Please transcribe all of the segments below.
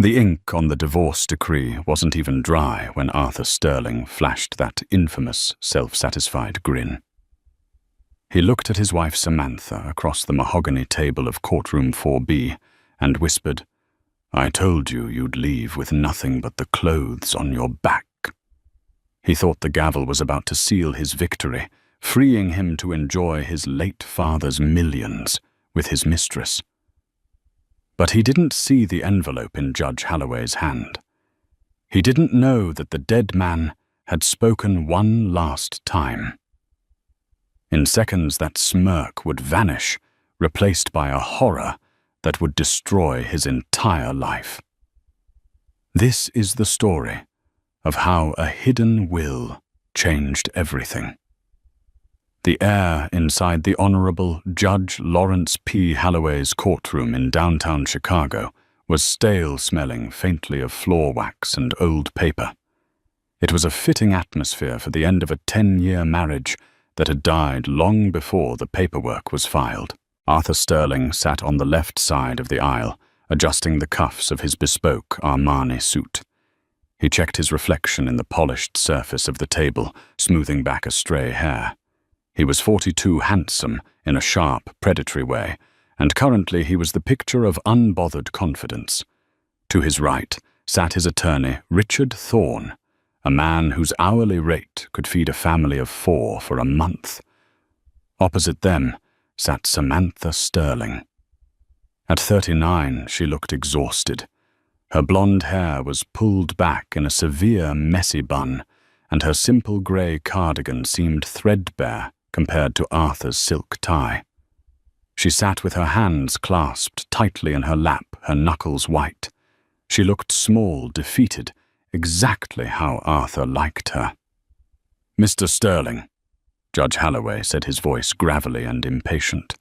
The ink on the divorce decree wasn't even dry when Arthur Sterling flashed that infamous, self-satisfied grin. He looked at his wife Samantha across the mahogany table of courtroom 4B and whispered, "I told you you'd leave with nothing but the clothes on your back." He thought the gavel was about to seal his victory, freeing him to enjoy his late father's millions with his mistress. But he didn't see the envelope in Judge Halloway's hand. He didn't know that the dead man had spoken one last time. In seconds, that smirk would vanish, replaced by a horror that would destroy his entire life. This is the story of how a hidden will changed everything. The air inside the Honorable Judge Lawrence P. Halloway's courtroom in downtown Chicago was stale-smelling faintly of floor wax and old paper. It was a fitting atmosphere for the end of a 10-year marriage that had died long before the paperwork was filed. Arthur Sterling sat on the left side of the aisle, adjusting the cuffs of his bespoke Armani suit. He checked his reflection in the polished surface of the table, smoothing back a stray hair. He was 42, handsome in a sharp, predatory way, and currently he was the picture of unbothered confidence. To his right sat his attorney, Richard Thorne, a man whose hourly rate could feed a family of 4 for a month. Opposite them sat Samantha Sterling. At 39, she looked exhausted. Her blonde hair was pulled back in a severe, messy bun, and her simple grey cardigan seemed threadbare compared to Arthur's silk tie. She sat with her hands clasped tightly in her lap, her knuckles white. She looked small, defeated, exactly how Arthur liked her. "Mr. Sterling," Judge Halloway said, his voice gravelly and impatient.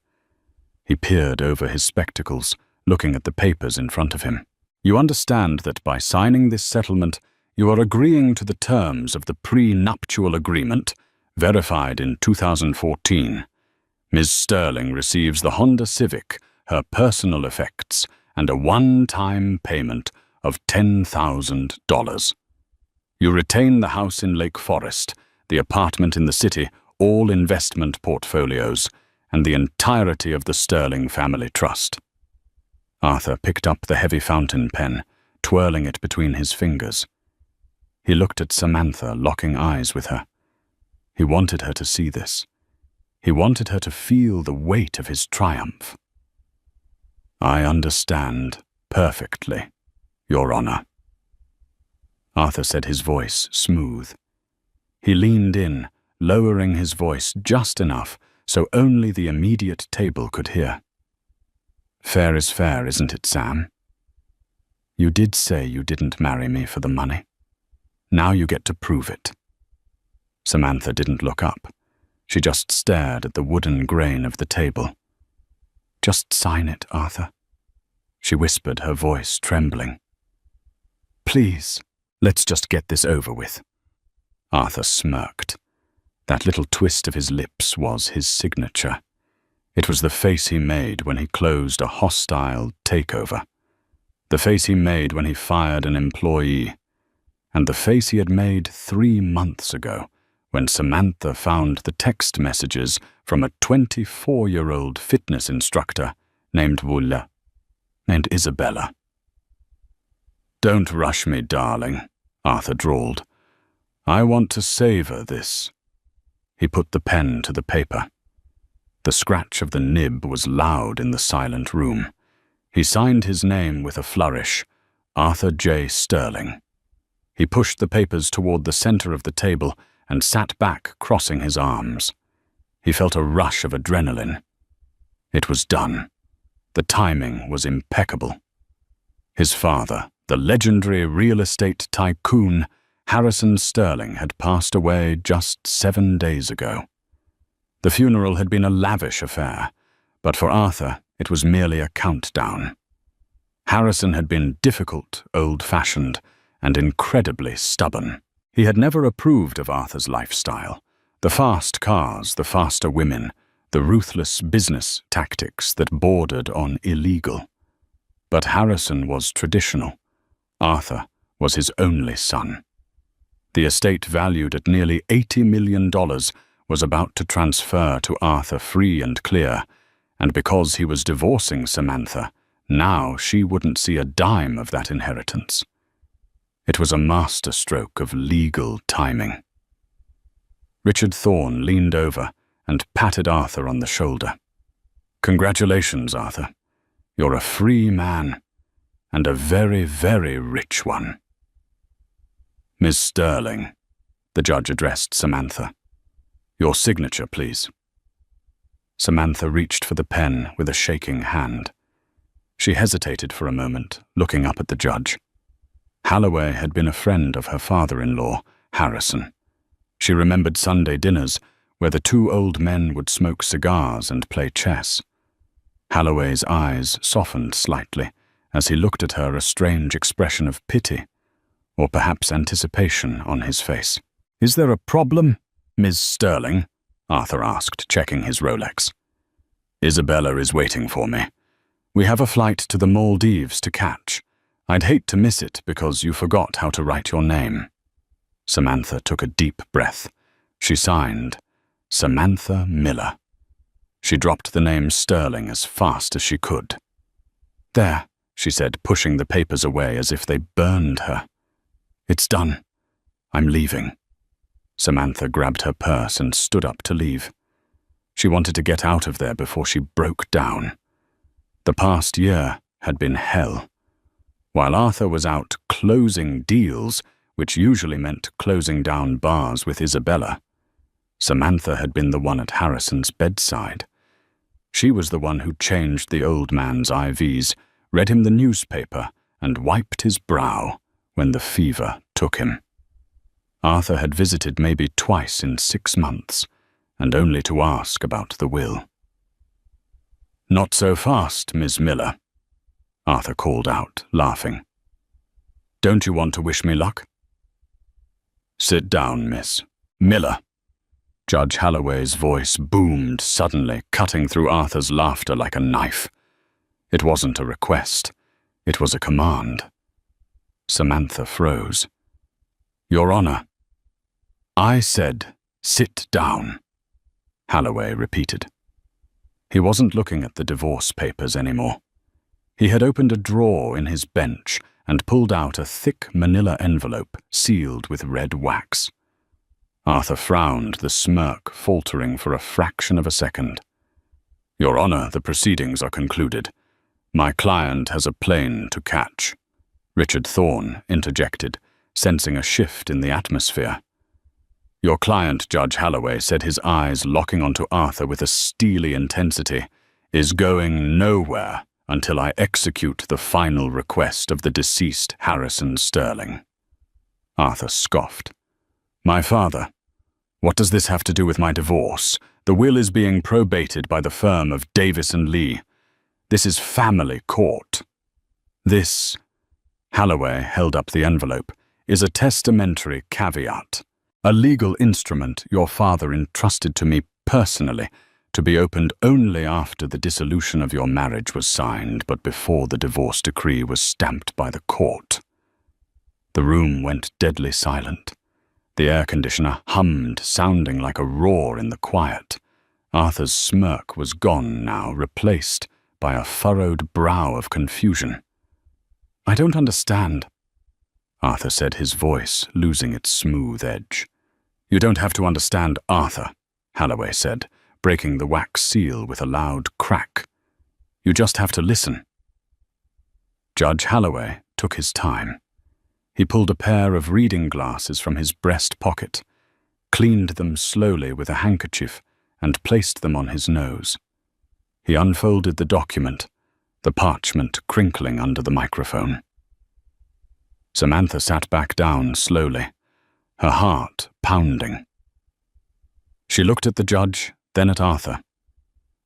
He peered over his spectacles, looking at the papers in front of him. "You understand that by signing this settlement, you are agreeing to the terms of the prenuptial agreement verified in 2014. Ms. Sterling receives the Honda Civic, her personal effects, and a one-time payment of $10,000. You retain the house in Lake Forest, the apartment in the city, all investment portfolios, and the entirety of the Sterling family trust." Arthur picked up the heavy fountain pen, twirling it between his fingers. He looked at Samantha, locking eyes with her. He wanted her to see this. He wanted her to feel the weight of his triumph. "I understand perfectly, Your Honor," Arthur said, his voice smooth. He leaned in, lowering his voice just enough so only the immediate table could hear. "Fair is fair, isn't it, Sam? You did say you didn't marry me for the money. Now you get to prove it." Samantha didn't look up. She just stared at the wooden grain of the table. "Just sign it, Arthur," she whispered, her voice trembling. "Please, let's just get this over with." Arthur smirked. That little twist of his lips was his signature. It was the face he made when he closed a hostile takeover. The face he made when he fired an employee. And the face he had made 3 months ago, when Samantha found the text messages from a 24-year-old fitness instructor named Isabella. "Don't rush me, darling," Arthur drawled. "I want to savor this." He put the pen to the paper. The scratch of the nib was loud in the silent room. He signed his name with a flourish, Arthur J. Sterling. He pushed the papers toward the center of the table and sat back, crossing his arms. He felt a rush of adrenaline. It was done. The timing was impeccable. His father, the legendary real estate tycoon, Harrison Sterling, had passed away just 7 days ago. The funeral had been a lavish affair, but for Arthur, it was merely a countdown. Harrison had been difficult, old-fashioned, and incredibly stubborn. He had never approved of Arthur's lifestyle. The fast cars, the faster women, the ruthless business tactics that bordered on illegal. But Harrison was traditional, Arthur was his only son. The estate, valued at nearly $80 million, was about to transfer to Arthur free and clear, and because he was divorcing Samantha, now she wouldn't see a dime of that inheritance. It was a masterstroke of legal timing. Richard Thorne leaned over and patted Arthur on the shoulder. "Congratulations, Arthur. You're a free man, and a very, very rich one." "Miss Sterling," the judge addressed Samantha. "Your signature, please." Samantha reached for the pen with a shaking hand. She hesitated for a moment, looking up at the judge. Holloway had been a friend of her father-in-law, Harrison. She remembered Sunday dinners where the two old men would smoke cigars and play chess. Holloway's eyes softened slightly as he looked at her, a strange expression of pity, or perhaps anticipation, on his face. "Is there a problem, Ms. Sterling?" Arthur asked, checking his Rolex. "Isabella is waiting for me. We have a flight to the Maldives to catch. I'd hate to miss it because you forgot how to write your name." Samantha took a deep breath. She signed, Samantha Miller. She dropped the name Sterling as fast as she could. "There," she said, pushing the papers away as if they burned her. "It's done. I'm leaving." Samantha grabbed her purse and stood up to leave. She wanted to get out of there before she broke down. The past year had been hell. While Arthur was out closing deals, which usually meant closing down bars with Isabella, Samantha had been the one at Harrison's bedside. She was the one who changed the old man's IVs, read him the newspaper, and wiped his brow when the fever took him. Arthur had visited maybe twice in 6 months, and only to ask about the will. "Not so fast, Miss Miller," Arthur called out, laughing. "Don't you want to wish me luck?" "Sit down, Miss Miller." Judge Holloway's voice boomed suddenly, cutting through Arthur's laughter like a knife. It wasn't a request. It was a command. Samantha froze. "Your Honor." "I said, sit down," Holloway repeated. He wasn't looking at the divorce papers anymore. He had opened a drawer in his bench and pulled out a thick manila envelope sealed with red wax. Arthur frowned, the smirk faltering for a fraction of a second. "Your Honor, the proceedings are concluded. My client has a plane to catch," Richard Thorne interjected, sensing a shift in the atmosphere. "Your client," Judge Holloway said, his eyes locking onto Arthur with a steely intensity, "is going nowhere until I execute the final request of the deceased Harrison Sterling." Arthur scoffed. "My father? What does this have to do with my divorce? The will is being probated by the firm of Davis & Lee. This is family court. This," Holloway held up the envelope, "is a testamentary caveat, a legal instrument your father entrusted to me personally, to be opened only after the dissolution of your marriage was signed, but before the divorce decree was stamped by the court." The room went deadly silent. The air conditioner hummed, sounding like a roar in the quiet. Arthur's smirk was gone now, replaced by a furrowed brow of confusion. "I don't understand," Arthur said, his voice losing its smooth edge. "You don't have to understand, Arthur," Holloway said, breaking the wax seal with a loud crack. "You just have to listen." Judge Holloway took his time. He pulled a pair of reading glasses from his breast pocket, cleaned them slowly with a handkerchief, and placed them on his nose. He unfolded the document, the parchment crinkling under the microphone. Samantha sat back down slowly, her heart pounding. She looked at the judge, then at Arthur.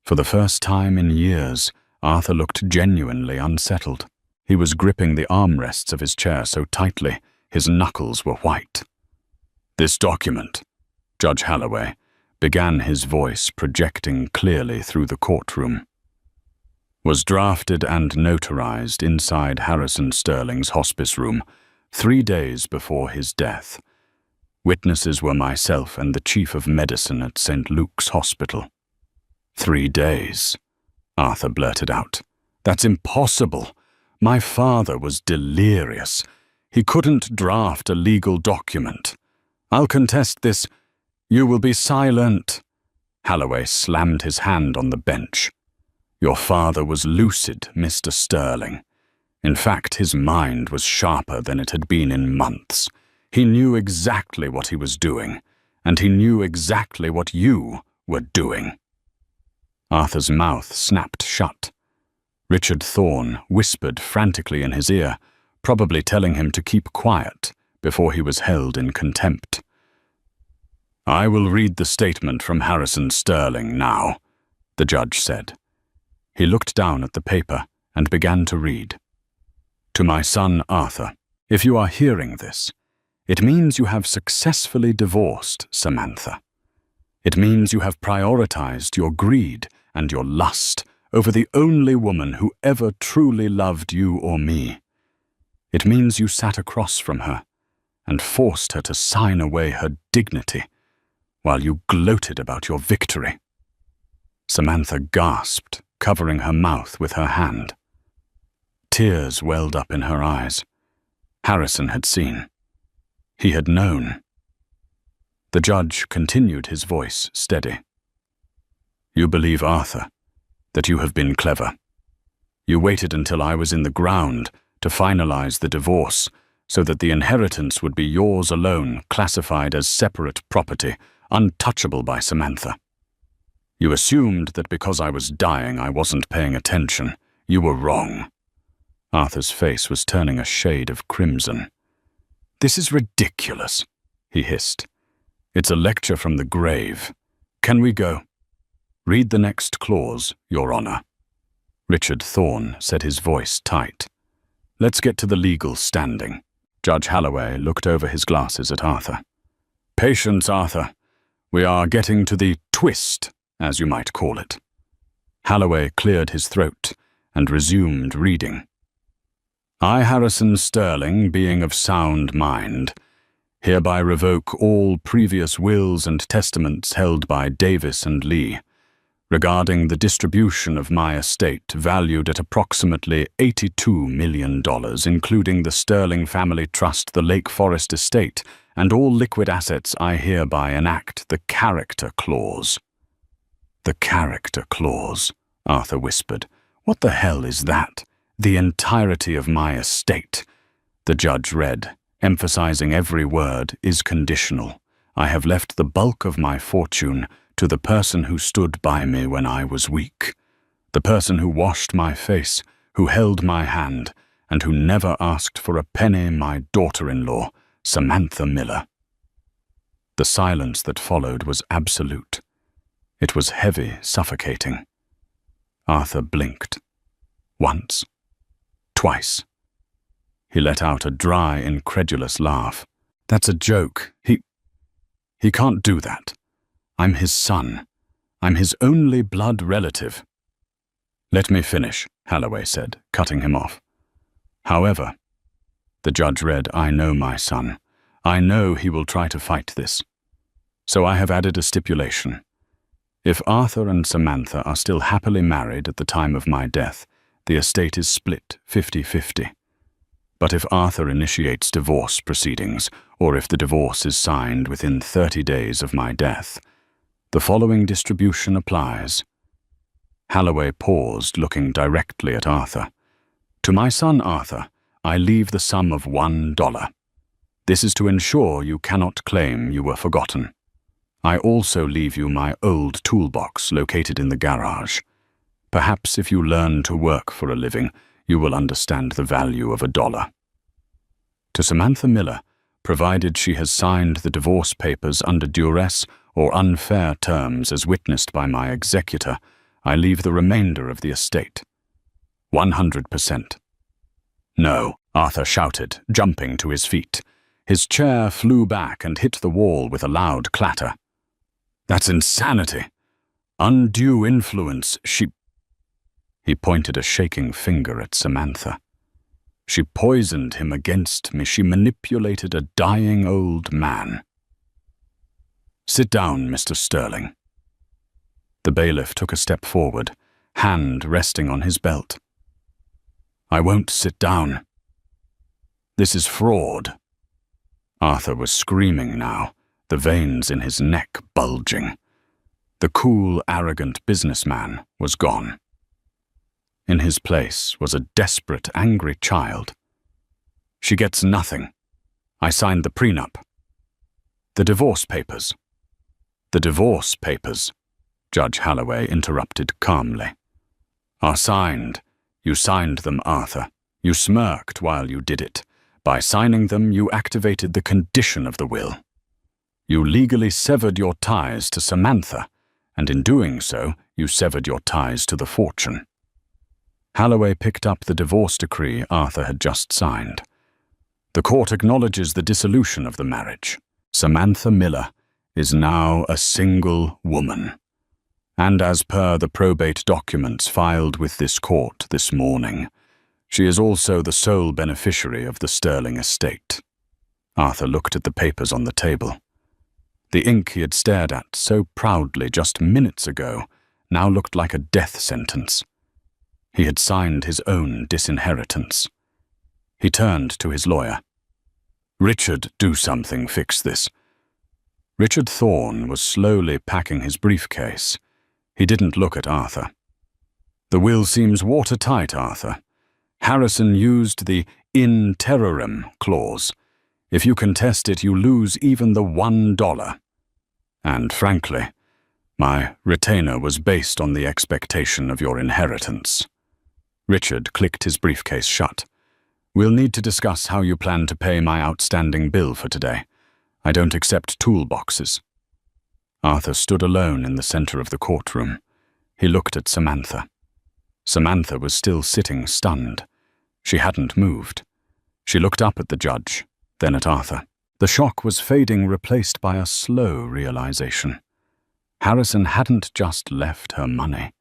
For the first time in years, Arthur looked genuinely unsettled. He was gripping the armrests of his chair so tightly, his knuckles were white. "This document," Judge Holloway began, his voice projecting clearly through the courtroom, was drafted and notarized inside Harrison Sterling's hospice room 3 days before his death. Witnesses were myself and the chief of medicine at St. Luke's Hospital. 3 days, Arthur blurted out. That's impossible. My father was delirious. He couldn't draft a legal document. I'll contest this. You will be silent. Halloway slammed his hand on the bench. Your father was lucid, Mr. Sterling. In fact, his mind was sharper than it had been in months. He knew exactly what he was doing, and he knew exactly what you were doing. Arthur's mouth snapped shut. Richard Thorne whispered frantically in his ear, probably telling him to keep quiet before he was held in contempt. I will read the statement from Harrison Sterling now, the judge said. He looked down at the paper and began to read. To my son Arthur, if you are hearing this, it means you have successfully divorced Samantha. It means you have prioritized your greed and your lust over the only woman who ever truly loved you or me. It means you sat across from her and forced her to sign away her dignity while you gloated about your victory. Samantha gasped, covering her mouth with her hand. Tears welled up in her eyes. Harrison had seen. He had known. The judge continued, his voice steady. You believe, Arthur, that you have been clever. You waited until I was in the ground to finalize the divorce so that the inheritance would be yours alone, classified as separate property, untouchable by Samantha. You assumed that because I was dying I wasn't paying attention. You were wrong. Arthur's face was turning a shade of crimson. This is ridiculous, he hissed. It's a lecture from the grave. Can we go? Read the next clause, Your Honor. Richard Thorne said, his voice tight. Let's get to the legal standing. Judge Halloway looked over his glasses at Arthur. Patience, Arthur. We are getting to the twist, as you might call it. Halloway cleared his throat and resumed reading. I, Harrison Sterling, being of sound mind, hereby revoke all previous wills and testaments held by Davis and Lee, regarding the distribution of my estate valued at approximately $82 million, including the Sterling Family Trust, the Lake Forest Estate, and all liquid assets. I hereby enact the character clause. The character clause, Arthur whispered. What the hell is that? The entirety of my estate. The judge read, emphasizing every word, is conditional. I have left the bulk of my fortune to the person who stood by me when I was weak, the person who washed my face, who held my hand, and who never asked for a penny, my daughter-in-law, Samantha Miller. The silence that followed was absolute. It was heavy, suffocating. Arthur blinked. Once. Twice. He let out a dry, incredulous laugh. That's a joke. He can't do that. I'm his son. I'm his only blood relative. Let me finish, Halloway said, cutting him off. However, the judge read, I know my son. I know he will try to fight this. So I have added a stipulation. If Arthur and Samantha are still happily married at the time of my death, the estate is split 50-50. But if Arthur initiates divorce proceedings, or if the divorce is signed within 30 days of my death, the following distribution applies. Halloway paused, looking directly at Arthur. To my son Arthur, I leave the sum of $1. This is to ensure you cannot claim you were forgotten. I also leave you my old toolbox located in the garage. Perhaps if you learn to work for a living, you will understand the value of $1. To Samantha Miller, provided she has signed the divorce papers under duress or unfair terms as witnessed by my executor, I leave the remainder of the estate. 100%. No, Arthur shouted, jumping to his feet. His chair flew back and hit the wall with a loud clatter. That's insanity. Undue influence, He pointed a shaking finger at Samantha. She poisoned him against me. She manipulated a dying old man. Sit down, Mr. Sterling. The bailiff took a step forward, hand resting on his belt. I won't sit down. This is fraud. Arthur was screaming now, the veins in his neck bulging. The cool, arrogant businessman was gone. In his place was a desperate, angry child. She gets nothing. I signed the prenup. The divorce papers. The divorce papers, Judge Halloway interrupted calmly, are signed. You signed them, Arthur. You smirked while you did it. By signing them, you activated the condition of the will. You legally severed your ties to Samantha, and in doing so, you severed your ties to the fortune. Halloway picked up the divorce decree Arthur had just signed. The court acknowledges the dissolution of the marriage. Samantha Miller is now a single woman. And as per the probate documents filed with this court this morning, she is also the sole beneficiary of the Sterling estate. Arthur looked at the papers on the table. The ink he had stared at so proudly just minutes ago now looked like a death sentence. He had signed his own disinheritance. He turned to his lawyer. Richard, do something, fix this. Richard Thorne was slowly packing his briefcase. He didn't look at Arthur. The will seems watertight, Arthur. Harrison used the in terrorem clause. If you contest it, you lose even the $1. And frankly, my retainer was based on the expectation of your inheritance. Richard clicked his briefcase shut. We'll need to discuss how you plan to pay my outstanding bill for today. I don't accept toolboxes. Arthur stood alone in the center of the courtroom. He looked at Samantha. Samantha was still sitting stunned. She hadn't moved. She looked up at the judge, then at Arthur. The shock was fading, replaced by a slow realization. Harrison hadn't just left her money.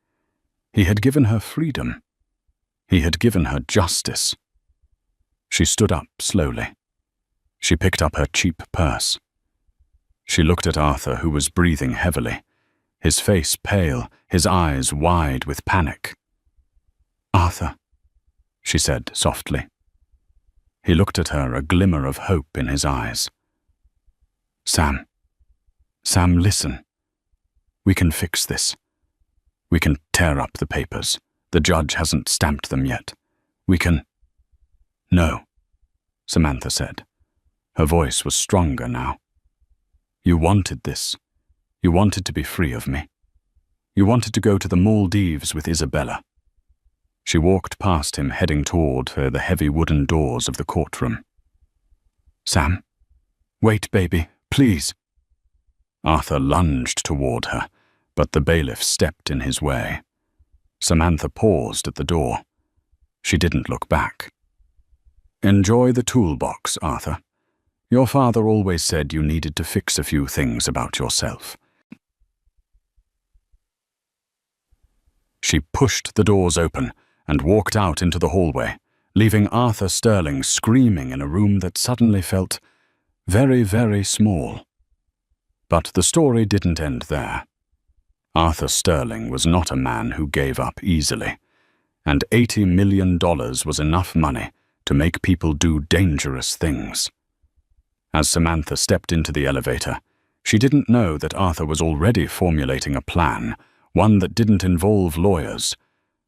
He had given her freedom. He had given her justice. She stood up slowly. She picked up her cheap purse. She looked at Arthur, who was breathing heavily, his face pale, his eyes wide with panic. Arthur, she said softly. He looked at her, a glimmer of hope in his eyes. Sam, listen. We can fix this. We can tear up the papers. The judge hasn't stamped them yet. We can... No, Samantha said. Her voice was stronger now. You wanted this. You wanted to be free of me. You wanted to go to the Maldives with Isabella. She walked past him, heading toward the heavy wooden doors of the courtroom. Sam, wait, baby, please. Arthur lunged toward her, but the bailiff stepped in his way. Samantha paused at the door. She didn't look back. Enjoy the toolbox, Arthur. Your father always said you needed to fix a few things about yourself. She pushed the doors open and walked out into the hallway, leaving Arthur Sterling screaming in a room that suddenly felt very, very small. But the story didn't end there. Arthur Sterling was not a man who gave up easily, and $80 million was enough money to make people do dangerous things. As Samantha stepped into the elevator, she didn't know that Arthur was already formulating a plan, one that didn't involve lawyers,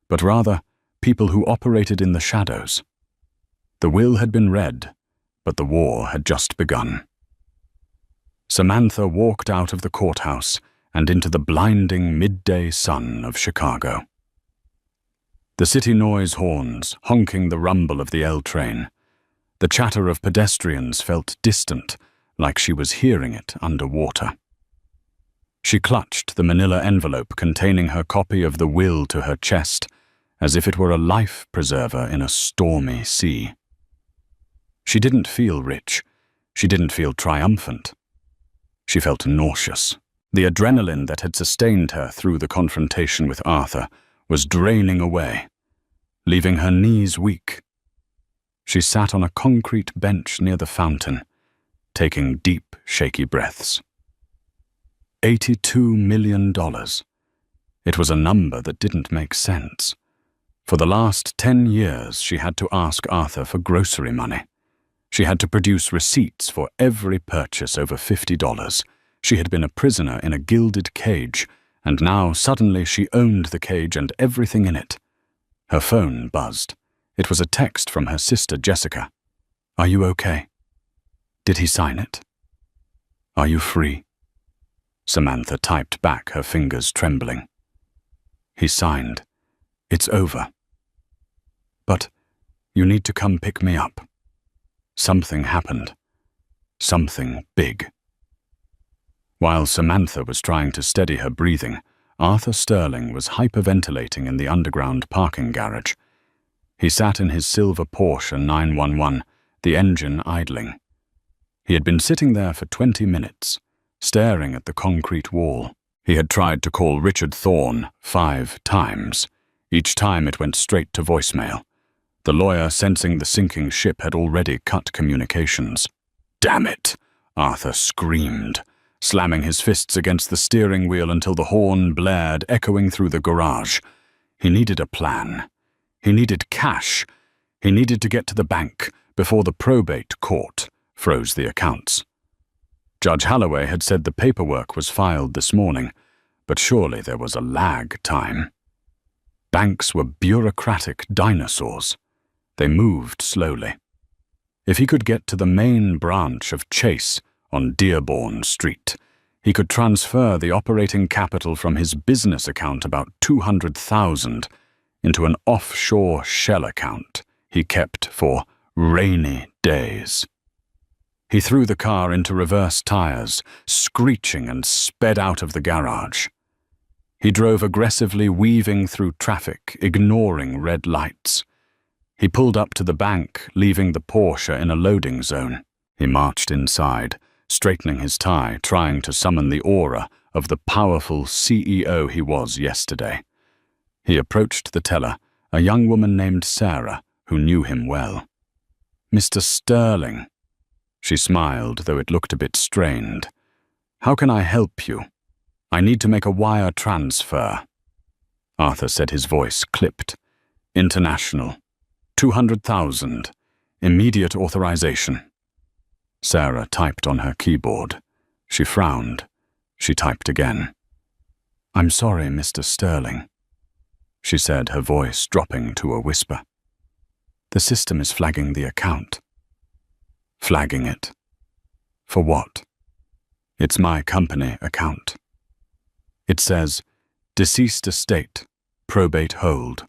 but rather people who operated in the shadows. The will had been read, but the war had just begun. Samantha walked out of the courthouse and into the blinding midday sun of Chicago. The city noise horns, honking the rumble of the L train. The chatter of pedestrians felt distant, like she was hearing it underwater. She clutched the manila envelope containing her copy of the will to her chest, as if it were a life preserver in a stormy sea. She didn't feel rich. She didn't feel triumphant. She felt nauseous. The adrenaline that had sustained her through the confrontation with Arthur was draining away, leaving her knees weak. She sat on a concrete bench near the fountain, taking deep, shaky breaths. $82 million. It was a number that didn't make sense. For the last 10 years, she had to ask Arthur for grocery money. She had to produce receipts for every purchase over $50. She had been a prisoner in a gilded cage, and now suddenly she owned the cage and everything in it. Her phone buzzed. It was a text from her sister Jessica. "Are you okay? Did he sign it? Are you free?" Samantha typed back, her fingers trembling. "He signed. It's over. But you need to come pick me up. Something happened. Something big." While Samantha was trying to steady her breathing, Arthur Sterling was hyperventilating in the underground parking garage. He sat in his silver Porsche 911, the engine idling. He had been sitting there for 20 minutes, staring at the concrete wall. He had tried to call Richard Thorne 5 times. Each time it went straight to voicemail. The lawyer, sensing the sinking ship, had already cut communications. "Damn it!" Arthur screamed, slamming his fists against the steering wheel until the horn blared, echoing through the garage. He needed a plan. He needed cash. He needed to get to the bank before the probate court froze the accounts. Judge Holloway had said the paperwork was filed this morning, but surely there was a lag time. Banks were bureaucratic dinosaurs. They moved slowly. If he could get to the main branch of Chase on Dearborn Street, he could transfer the operating capital from his business account, about $200,000, into an offshore shell account he kept for rainy days. He threw the car into reverse tires, screeching, and sped out of the garage. He drove aggressively, weaving through traffic, ignoring red lights. He pulled up to the bank, leaving the Porsche in a loading zone. He marched inside, straightening his tie, trying to summon the aura of the powerful CEO he was yesterday. He approached the teller, a young woman named Sarah, who knew him well. "Mr. Sterling." She smiled, though it looked a bit strained. "How can I help you? I need to make a wire transfer." Arthur said, his voice clipped. "International. 200,000. Immediate authorization." Sarah typed on her keyboard. She frowned. She typed again. "I'm sorry, Mr. Sterling," she said, her voice dropping to a whisper. "The system is flagging the account." "Flagging it? For what?" "It's my company account. It says, deceased estate, probate hold.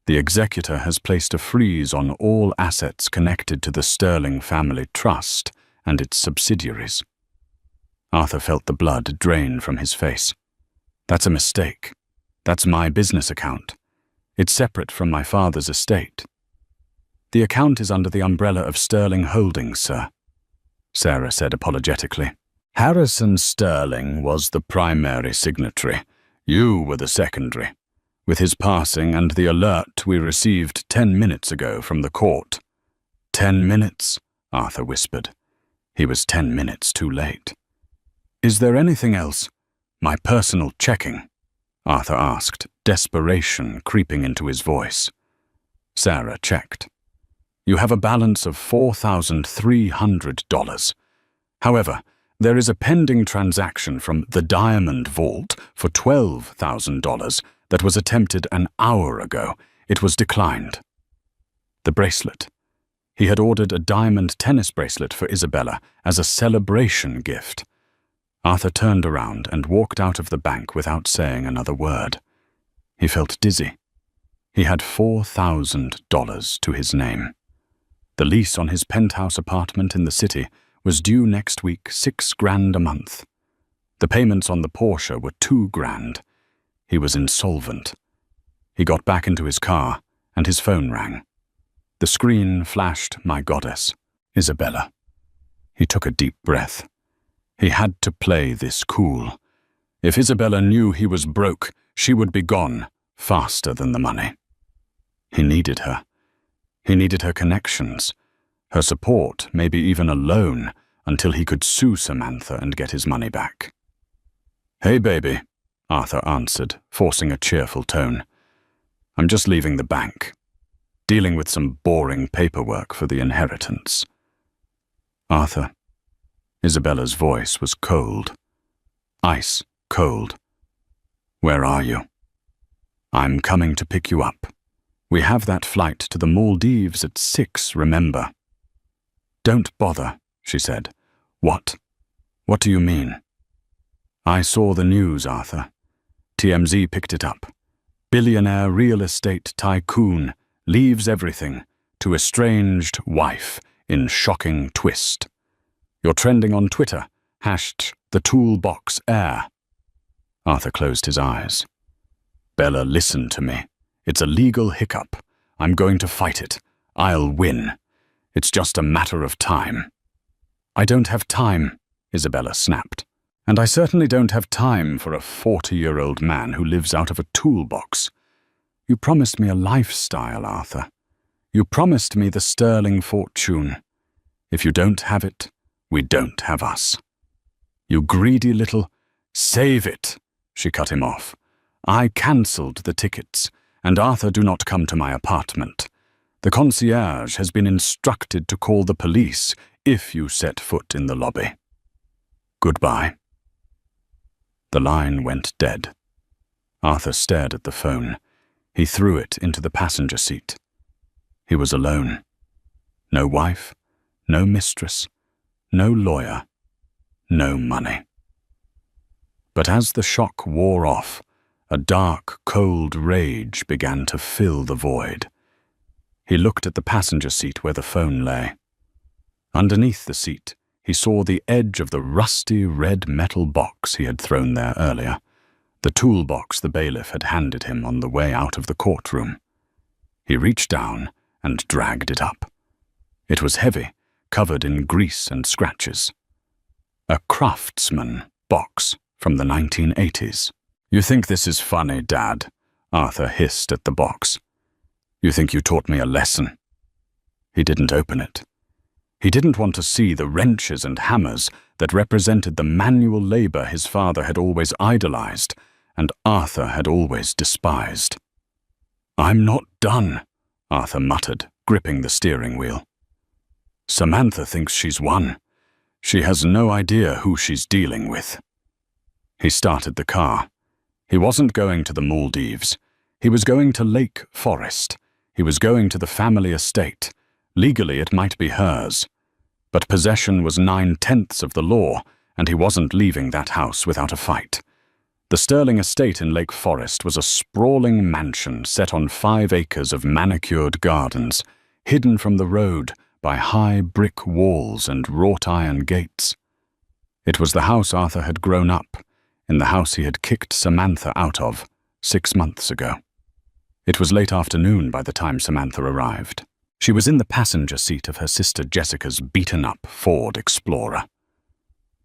The executor has placed a freeze on all assets connected to the Sterling Family Trust and its subsidiaries." Arthur felt the blood drain from his face. "That's a mistake. That's my business account. It's separate from my father's estate." "The account is under the umbrella of Sterling Holdings, sir," Sarah said apologetically. "Harrison Sterling was the primary signatory. You were the secondary. With his passing and the alert we received 10 minutes ago from the court." 10 minutes, Arthur whispered. He was 10 minutes too late. "Is there anything else? My personal checking?" Arthur asked, desperation creeping into his voice. Sarah checked. "You have a balance of $4,300. However, there is a pending transaction from the Diamond Vault for $12,000 that was attempted an hour ago. It was declined." The bracelet. He had ordered a diamond tennis bracelet for Isabella as a celebration gift. Arthur turned around and walked out of the bank without saying another word. He felt dizzy. He had $4,000 to his name. The lease on his penthouse apartment in the city was due next week, $6,000 a month. The payments on the Porsche were $2,000. He was insolvent. He got back into his car, and his phone rang. The screen flashed, "My goddess, Isabella." He took a deep breath. He had to play this cool. If Isabella knew he was broke, she would be gone, faster than the money. He needed her. He needed her connections, her support, maybe even a loan, until he could sue Samantha and get his money back. "Hey, baby," Arthur answered, forcing a cheerful tone. "I'm just leaving the bank, dealing with some boring paperwork for the inheritance." "Arthur." Isabella's voice was cold. Ice cold. "Where are you?" "I'm coming to pick you up. We have that flight to the Maldives at 6, remember?" "Don't bother," she said. "What? What do you mean?" "I saw the news, Arthur. TMZ picked it up. Billionaire real estate tycoon leaves everything to estranged wife in shocking twist. You're trending on Twitter, #TheToolboxAir. Arthur closed his eyes. "Bella, listen to me. It's a legal hiccup. I'm going to fight it. I'll win. It's just a matter of time." "I don't have time," Isabella snapped. "And I certainly don't have time for a 40-year-old man who lives out of a toolbox. You promised me a lifestyle, Arthur. You promised me the sterling fortune. If you don't have it, we don't have us. You greedy little—" "Save it," she cut him off. "I cancelled the tickets, and Arthur, do not come to my apartment. The concierge has been instructed to call the police if you set foot in the lobby. Goodbye." The line went dead. Arthur stared at the phone. He threw it into the passenger seat. He was alone. No wife, no mistress, no lawyer, no money. But as the shock wore off, a dark, cold rage began to fill the void. He looked at the passenger seat where the phone lay. Underneath the seat, he saw the edge of the rusty red metal box he had thrown there earlier, the toolbox the bailiff had handed him on the way out of the courtroom. He reached down and dragged it up. It was heavy, covered in grease and scratches. A Craftsman box from the 1980s. "You think this is funny, Dad?" Arthur hissed at the box. "You think you taught me a lesson?" He didn't open it. He didn't want to see the wrenches and hammers that represented the manual labor his father had always idolized and Arthur had always despised. "I'm not done," Arthur muttered, gripping the steering wheel. "Samantha thinks she's won. She has no idea who she's dealing with." He started the car. He wasn't going to the Maldives. He was going to Lake Forest. He was going to the family estate. Legally, it might be hers. But possession was 9/10 of the law, and he wasn't leaving that house without a fight. The Sterling estate in Lake Forest was a sprawling mansion set on 5 acres of manicured gardens, hidden from the road by high brick walls and wrought iron gates. It was the house Arthur had grown up, in the house he had kicked Samantha out of 6 months ago. It was late afternoon by the time Samantha arrived. She was in the passenger seat of her sister Jessica's beaten-up Ford Explorer.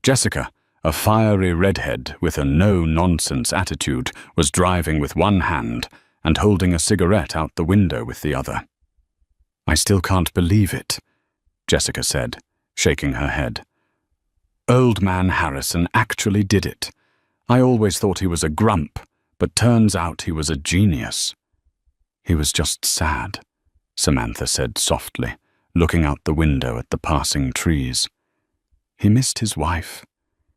Jessica, a fiery redhead with a no-nonsense attitude, was driving with one hand and holding a cigarette out the window with the other. "I still can't believe it," Jessica said, shaking her head. "Old man Harrison actually did it. I always thought he was a grump, but turns out he was a genius." "He was just sad," Samantha said softly, looking out the window at the passing trees. "He missed his wife.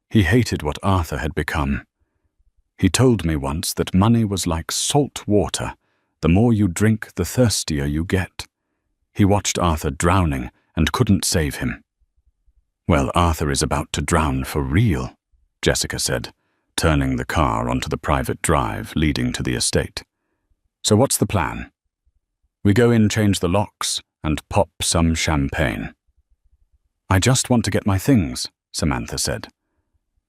He hated what Arthur had become. He told me once that money was like salt water. The more you drink, the thirstier you get. He watched Arthur drowning and couldn't save him." "Well, Arthur is about to drown for real," Jessica said, turning the car onto the private drive leading to the estate. "So what's the plan?" "We go in, change the locks, and pop some champagne." "I just want to get my things," Samantha said.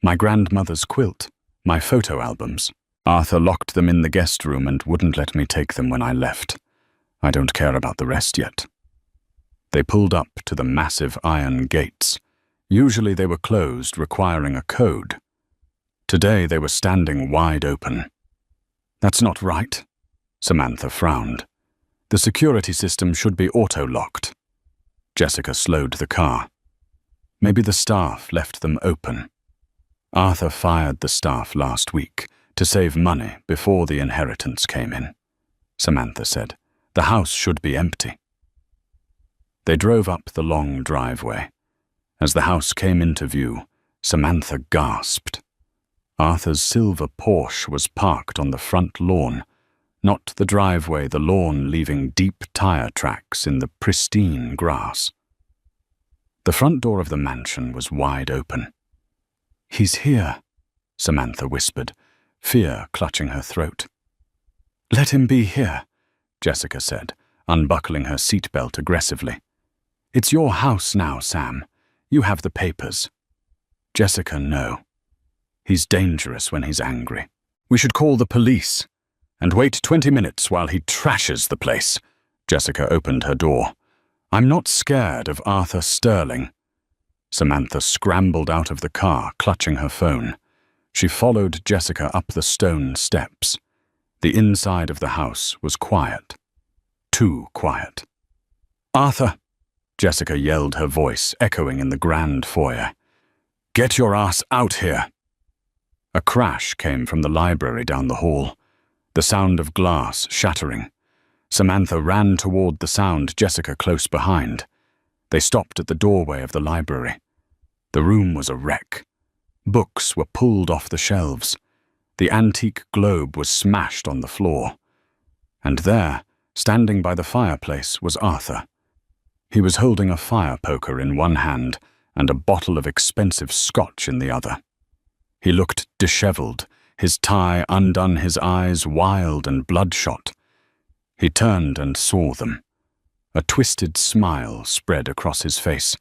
"My grandmother's quilt, my photo albums." "Arthur locked them in the guest room and wouldn't let me take them when I left. I don't care about the rest yet." They pulled up to the massive iron gates. Usually they were closed, requiring a code. Today they were standing wide open. "That's not right," Samantha frowned. The security system should be auto-locked. Jessica slowed the car. Maybe the staff left them open. Arthur fired the staff last week to save money before the inheritance came in, Samantha said. The house should be empty. They drove up the long driveway. As the house came into view, Samantha gasped. Arthur's silver Porsche was parked on the front lawn, not the driveway, the lawn leaving deep tire tracks in the pristine grass. The front door of the mansion was wide open. "He's here," Samantha whispered, fear clutching her throat. "Let him be here," Jessica said, unbuckling her seatbelt aggressively. "It's your house now, Sam. You have the papers." Jessica, no. He's dangerous when he's angry. We should call the police and wait 20 minutes while he trashes the place. Jessica opened her door. "I'm not scared of Arthur Sterling." Samantha scrambled out of the car, clutching her phone. She followed Jessica up the stone steps. The inside of the house was quiet. Too quiet. "Arthur!" Jessica yelled, her voice echoing in the grand foyer. "Get your ass out here!" A crash came from the library down the hall, the sound of glass shattering. Samantha ran toward the sound, Jessica close behind. They stopped at the doorway of the library. The room was a wreck. Books were pulled off the shelves. The antique globe was smashed on the floor. And there, standing by the fireplace, was Arthur. He was holding a fire poker in one hand and a bottle of expensive scotch in the other. He looked disheveled, his tie undone, his eyes wild and bloodshot. He turned and saw them. A twisted smile spread across his face.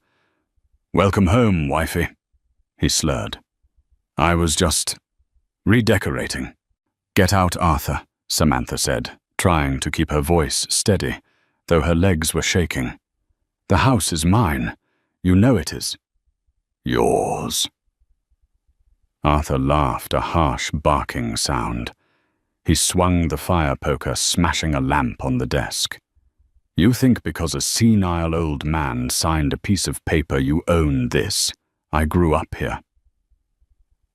"Welcome home, wifey," he slurred. "I was just redecorating." "Get out, Arthur," Samantha said, trying to keep her voice steady, though her legs were shaking. "The house is mine. You know it is." "Yours." Arthur laughed, a harsh barking sound. He swung the fire poker, smashing a lamp on the desk. "You think because a senile old man signed a piece of paper you own this? I grew up here.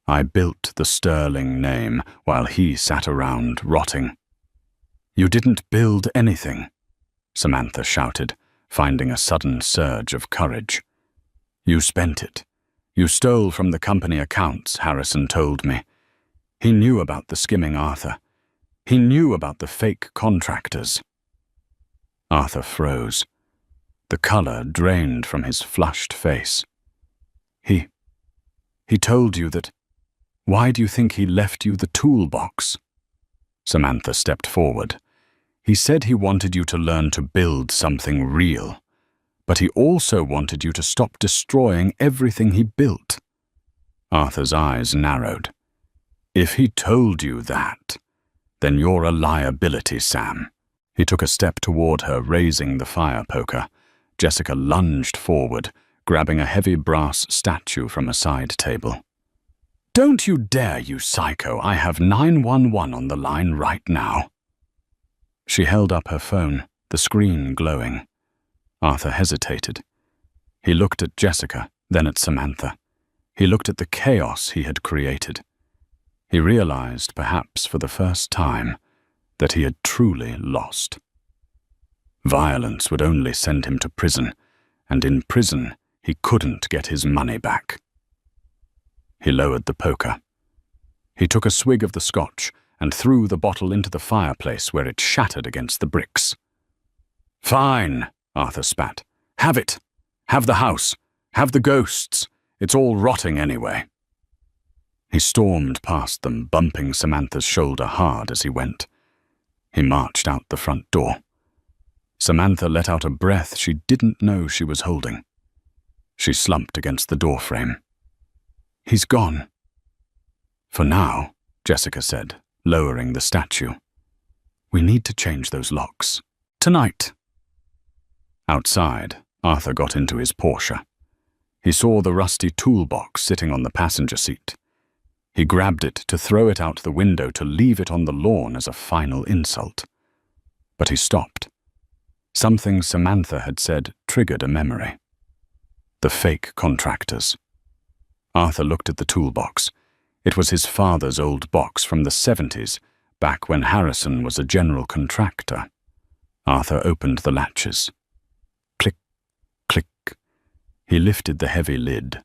I built the Sterling name while he sat around rotting." "You didn't build anything," Samantha shouted, finding a sudden surge of courage. "You spent it. You stole from the company accounts, Harrison told me. He knew about the skimming Arthur. He knew about the fake contractors." Arthur froze. The color drained from his flushed face. He told you that. Why do you think he left you the toolbox?" Samantha stepped forward. "He said he wanted you to learn to build something real, but he also wanted you to stop destroying everything he built." Arthur's eyes narrowed. "If he told you that, then you're a liability, Sam." He took a step toward her, raising the fire poker. Jessica lunged forward, grabbing a heavy brass statue from a side table. "Don't you dare, you psycho! I have 911 on the line right now." She held up her phone, the screen glowing. Arthur hesitated. He looked at Jessica, then at Samantha. He looked at the chaos he had created. He realized, perhaps for the first time, that he had truly lost. Violence would only send him to prison, and in prison he couldn't get his money back. He lowered the poker. He took a swig of the scotch and threw the bottle into the fireplace where it shattered against the bricks. "Fine," Arthur spat. "Have it. Have the house. Have the ghosts. It's all rotting anyway." He stormed past them, bumping Samantha's shoulder hard as he went. He marched out the front door. Samantha let out a breath she didn't know she was holding. She slumped against the doorframe. "He's gone." "For now," Jessica said, lowering the statue. "We need to change those locks. Tonight." Outside, Arthur got into his Porsche. He saw the rusty toolbox sitting on the passenger seat. He grabbed it to throw it out the window, to leave it on the lawn as a final insult. But he stopped. Something Samantha had said triggered a memory. The fake contractors. Arthur looked at the toolbox. It was his father's old box from the 70s, back when Harrison was a general contractor. Arthur opened the latches. Click, click. He lifted the heavy lid.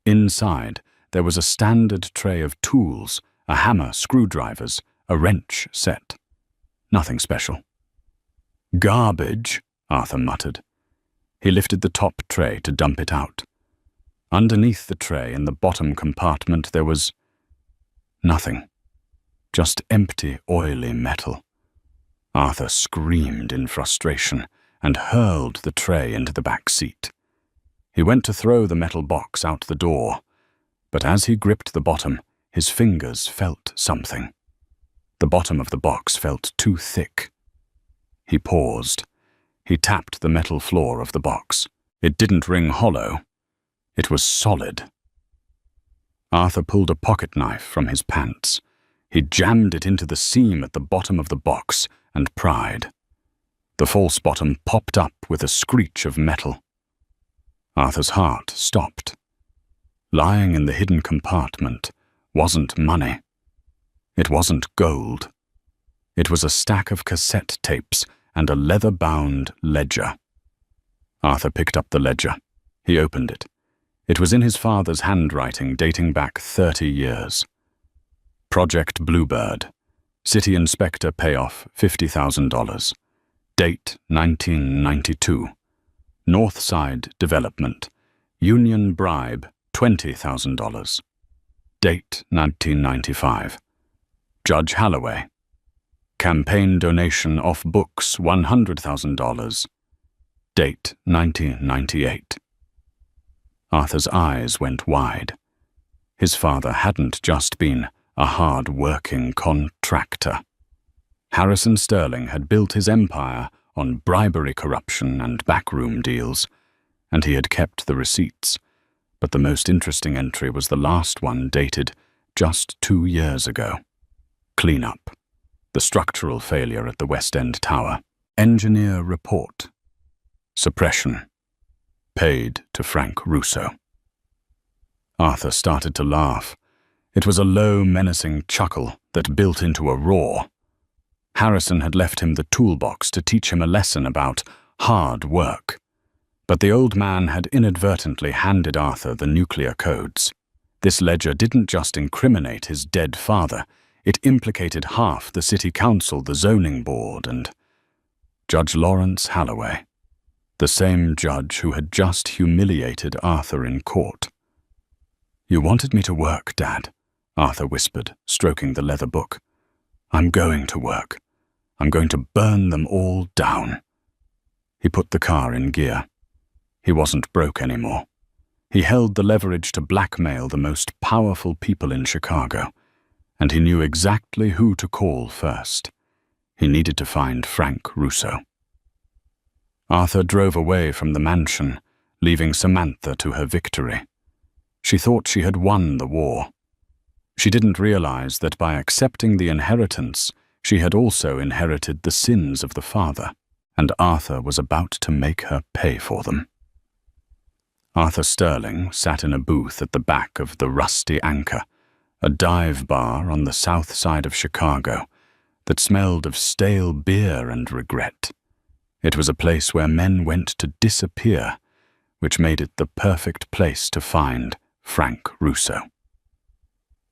Inside, there was a standard tray of tools, a hammer, screwdrivers, a wrench set. Nothing special. Garbage, Arthur muttered. He lifted the top tray to dump it out. Underneath the tray, in the bottom compartment, there was nothing. Just empty, oily metal. Arthur screamed in frustration and hurled the tray into the back seat. He went to throw the metal box out the door, but as he gripped the bottom, his fingers felt something. The bottom of the box felt too thick. He paused. He tapped the metal floor of the box. It didn't ring hollow. It was solid. Arthur pulled a pocket knife from his pants. He jammed it into the seam at the bottom of the box and pried. The false bottom popped up with a screech of metal. Arthur's heart stopped. Lying in the hidden compartment wasn't money. It wasn't gold. It was a stack of cassette tapes and a leather-bound ledger. Arthur picked up the ledger. He opened it. It was in his father's handwriting dating back 30 years. Project Bluebird. City Inspector payoff $50,000. Date 1992. Northside Development. Union bribe $20,000. Date 1995. Judge Halloway. Campaign donation off books $100,000. Date 1998. Arthur's eyes went wide. His father hadn't just been a hard-working contractor. Harrison Sterling had built his empire on bribery, corruption, and backroom deals, and he had kept the receipts. But the most interesting entry was the last one, dated just 2 years ago. Cleanup. The structural failure at the West End Tower. Engineer report. Suppression. Paid to Frank Russo. Arthur started to laugh. It was a low, menacing chuckle that built into a roar. Harrison had left him the toolbox to teach him a lesson about hard work. But the old man had inadvertently handed Arthur the nuclear codes. This ledger didn't just incriminate his dead father, it implicated half the city council, the zoning board, and Judge Lawrence Halloway, the same judge who had just humiliated Arthur in court. "You wanted me to work, Dad," Arthur whispered, stroking the leather book. "I'm going to work. I'm going to burn them all down." He put the car in gear. He wasn't broke anymore. He held the leverage to blackmail the most powerful people in Chicago, and he knew exactly who to call first. He needed to find Frank Russo. Arthur drove away from the mansion, leaving Samantha to her victory. She thought she had won the war. She didn't realize that by accepting the inheritance, she had also inherited the sins of the father, and Arthur was about to make her pay for them. Arthur Sterling sat in a booth at the back of the Rusty Anchor, a dive bar on the south side of Chicago that smelled of stale beer and regret. It was a place where men went to disappear, which made it the perfect place to find Frank Russo.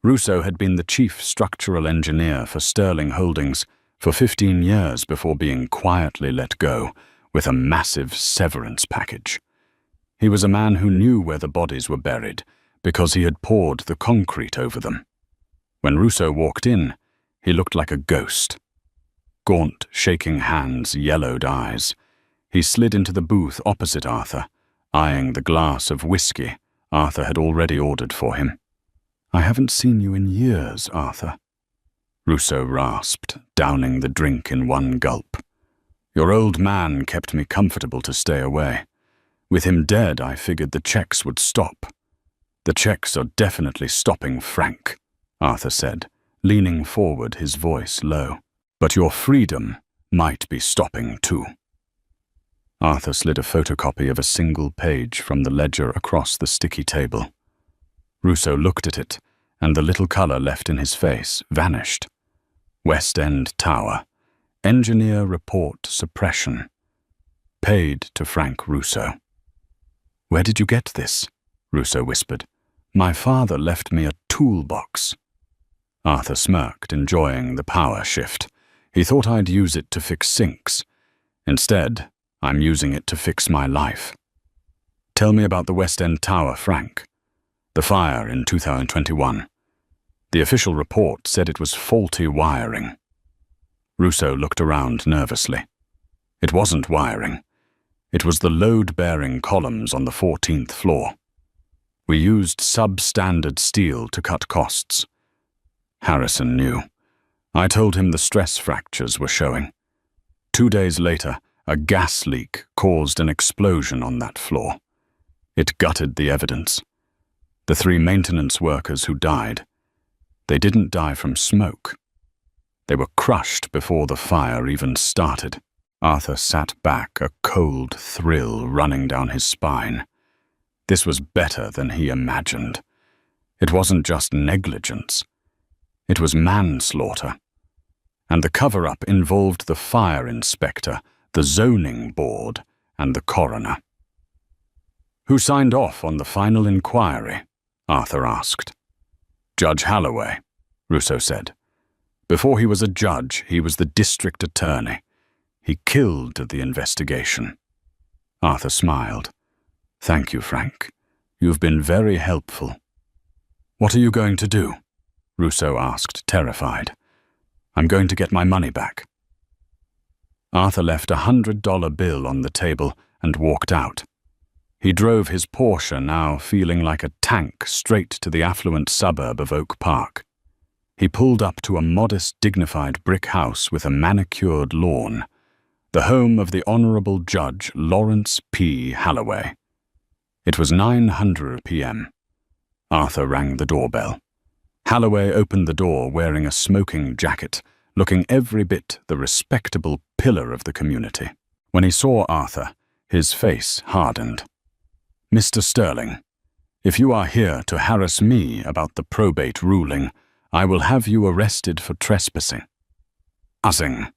Russo had been the chief structural engineer for Sterling Holdings for 15 years before being quietly let go with a massive severance package. He was a man who knew where the bodies were buried because he had poured the concrete over them. When Russo walked in, he looked like a ghost. Gaunt, shaking hands, yellowed eyes. He slid into the booth opposite Arthur, eyeing the glass of whiskey Arthur had already ordered for him. "I haven't seen you in years, Arthur," Russo rasped, downing the drink in one gulp. "Your old man kept me comfortable to stay away. With him dead, I figured the checks would stop." "The checks are definitely stopping, Frank," Arthur said, leaning forward, his voice low. "But your freedom might be stopping too. Arthur slid a photocopy of a single page from the ledger across the sticky table. Russo looked at it, and the little colour left in his face vanished. West End Tower. Engineer report suppression. Paid to Frank Russo. "Where did you get this?" Russo whispered. "My father left me a toolbox." Arthur smirked, enjoying the power shift. He thought I'd use it to fix sinks. Instead, I'm using it to fix my life. "Tell me about the West End Tower, Frank." "The fire in 2021. The official report said it was faulty wiring." Russo looked around nervously. It wasn't wiring. It was the load-bearing columns on the 14th floor. "We used substandard steel to cut costs." Harrison knew. I told him the stress fractures were showing. 2 days later, a gas leak caused an explosion on that floor. It gutted the evidence. The 3 maintenance workers who died, they didn't die from smoke. They were crushed before the fire even started. Arthur sat back, a cold thrill running down his spine. This was better than he imagined. It wasn't just negligence. It was manslaughter. And the cover-up involved the fire inspector, the zoning board, and the coroner. "Who signed off on the final inquiry?" Arthur asked. "Judge Holloway," Russo said. "Before he was a judge, he was the district attorney. He killed the investigation." Arthur smiled. "Thank you, Frank. You've been very helpful." "What are you going to do?" Russo asked, terrified. "I'm going to get my money back." Arthur left a $100 bill on the table and walked out. He drove his Porsche, now feeling like a tank, straight to the affluent suburb of Oak Park. He pulled up to a modest, dignified brick house with a manicured lawn, the home of the Honorable Judge Lawrence P. Holloway. It was 9:00 p.m. Arthur rang the doorbell. Holloway opened the door wearing a smoking jacket, looking every bit the respectable pillar of the community. When he saw Arthur, his face hardened. "Mr. Sterling, if you are here to harass me about the probate ruling, I will have you arrested for trespassing." "Ussing.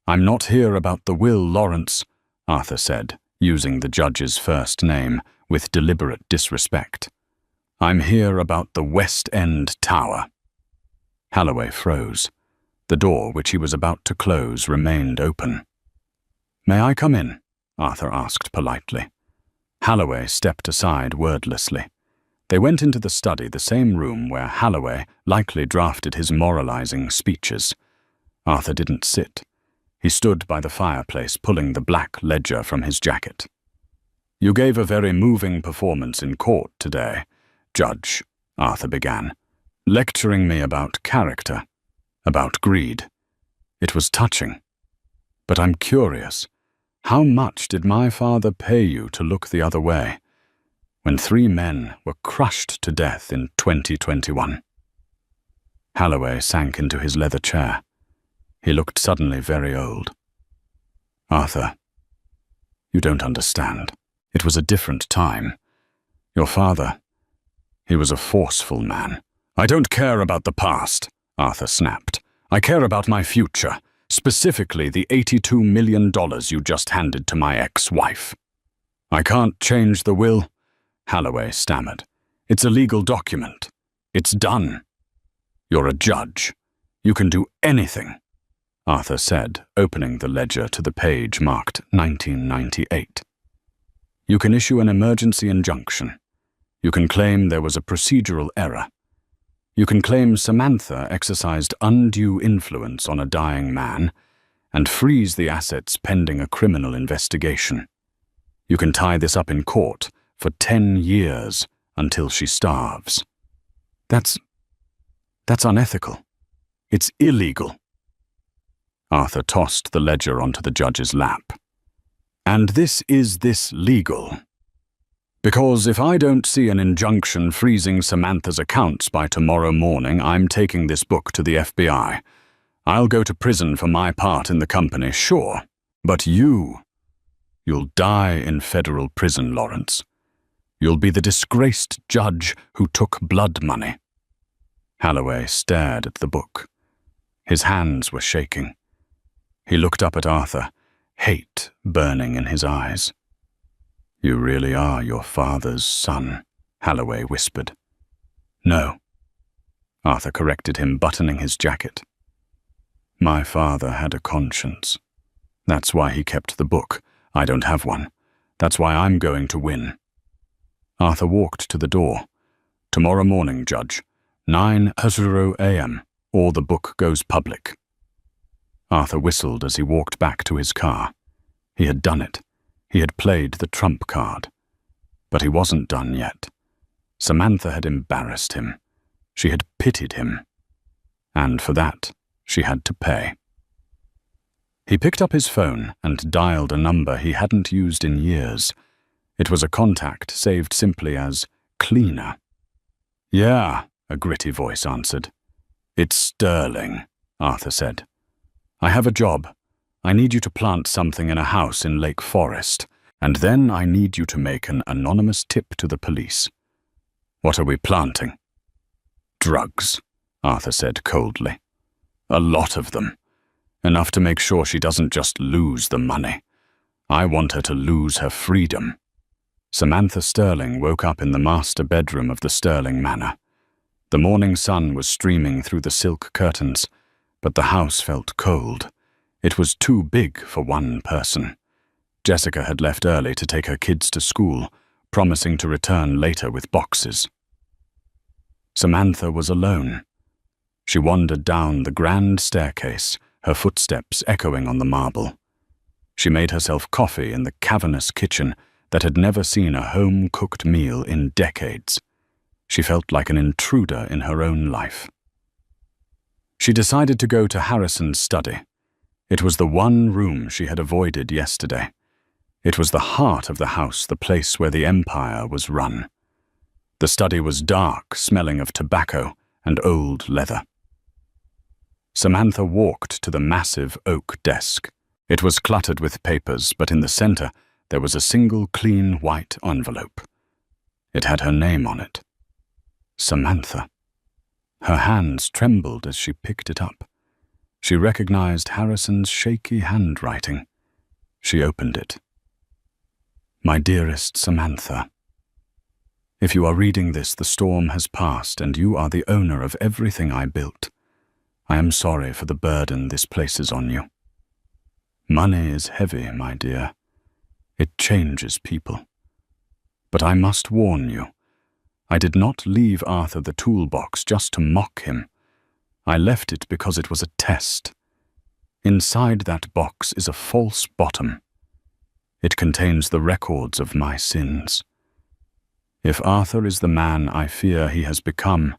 I'm not here about the will, Lawrence," Arthur said, using the judge's first name with deliberate disrespect. "I'm here about the West End Tower." Holloway froze. The door, which he was about to close, remained open. "May I come in?" Arthur asked politely. Holloway stepped aside wordlessly. They went into the study, the same room where Holloway likely drafted his moralizing speeches. Arthur didn't sit. He stood by the fireplace, pulling the black ledger from his jacket. "You gave a very moving performance in court today, Judge," Arthur began, "lecturing me about character, about greed. It was touching. But I'm curious. How much did my father pay you to look the other way, when 3 men were crushed to death in 2021? Holloway sank into his leather chair. He looked suddenly very old. "Arthur, you don't understand. It was a different time. Your father, he was a forceful man." "I don't care about the past," Arthur snapped. "I care about my future. Specifically the $82 million you just handed to my ex-wife." "I can't change the will," Holloway stammered. "It's a legal document. It's done." "You're a judge. You can do anything," Arthur said, opening the ledger to the page marked 1998. "You can issue an emergency injunction. You can claim there was a procedural error. You can claim Samantha exercised undue influence on a dying man and freeze the assets pending a criminal investigation. You can tie this up in court for 10 years until she starves." That's unethical. It's illegal." Arthur tossed the ledger onto the judge's lap. "And this legal? Because if I don't see an injunction freezing Samantha's accounts by tomorrow morning, I'm taking this book to the FBI. I'll go to prison for my part in the company, sure. But you'll die in federal prison, Lawrence. You'll be the disgraced judge who took blood money." Holloway stared at the book. His hands were shaking. He looked up at Arthur, hate burning in his eyes. "You really are your father's son," Holloway whispered. "No," Arthur corrected him, buttoning his jacket. "My father had a conscience. That's why he kept the book. I don't have one. That's why I'm going to win." Arthur walked to the door. "Tomorrow morning, Judge, 9:00 a.m., or the book goes public." Arthur whistled as he walked back to his car. He had done it. He had played the trump card. But he wasn't done yet. Samantha had embarrassed him. She had pitied him. And for that, she had to pay. He picked up his phone and dialed a number he hadn't used in years. It was a contact saved simply as Cleaner. "Yeah," a gritty voice answered. "It's Sterling," Arthur said. "I have a job. I need you to plant something in a house in Lake Forest, and then I need you to make an anonymous tip to the police." "What are we planting?" "Drugs," Arthur said coldly. "A lot of them. Enough to make sure she doesn't just lose the money. I want her to lose her freedom." Samantha Sterling woke up in the master bedroom of the Sterling Manor. The morning sun was streaming through the silk curtains, but the house felt cold. It was too big for one person. Jessica had left early to take her kids to school, promising to return later with boxes. Samantha was alone. She wandered down the grand staircase, her footsteps echoing on the marble. She made herself coffee in the cavernous kitchen that had never seen a home-cooked meal in decades. She felt like an intruder in her own life. She decided to go to Harrison's study. It was the one room she had avoided yesterday. It was the heart of the house, the place where the empire was run. The study was dark, smelling of tobacco and old leather. Samantha walked to the massive oak desk. It was cluttered with papers, but in the center there was a single clean white envelope. It had her name on it. Samantha. Her hands trembled as she picked it up. She recognized Harrison's shaky handwriting. She opened it. "My dearest Samantha, if you are reading this, the storm has passed and you are the owner of everything I built. I am sorry for the burden this places on you. Money is heavy, my dear. It changes people. But I must warn you, I did not leave Arthur the toolbox just to mock him. I left it because it was a test. Inside that box is a false bottom. It contains the records of my sins. If Arthur is the man I fear he has become,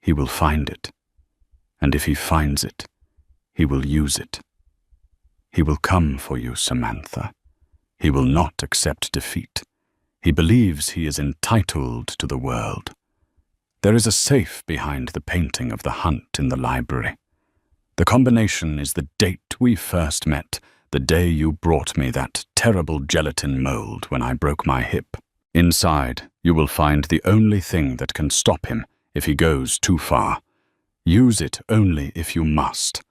he will find it. And if he finds it, he will use it. He will come for you, Samantha. He will not accept defeat. He believes he is entitled to the world. There is a safe behind the painting of the hunt in the library. The combination is the date we first met, the day you brought me that terrible gelatin mold when I broke my hip. Inside, you will find the only thing that can stop him if he goes too far. Use it only if you must.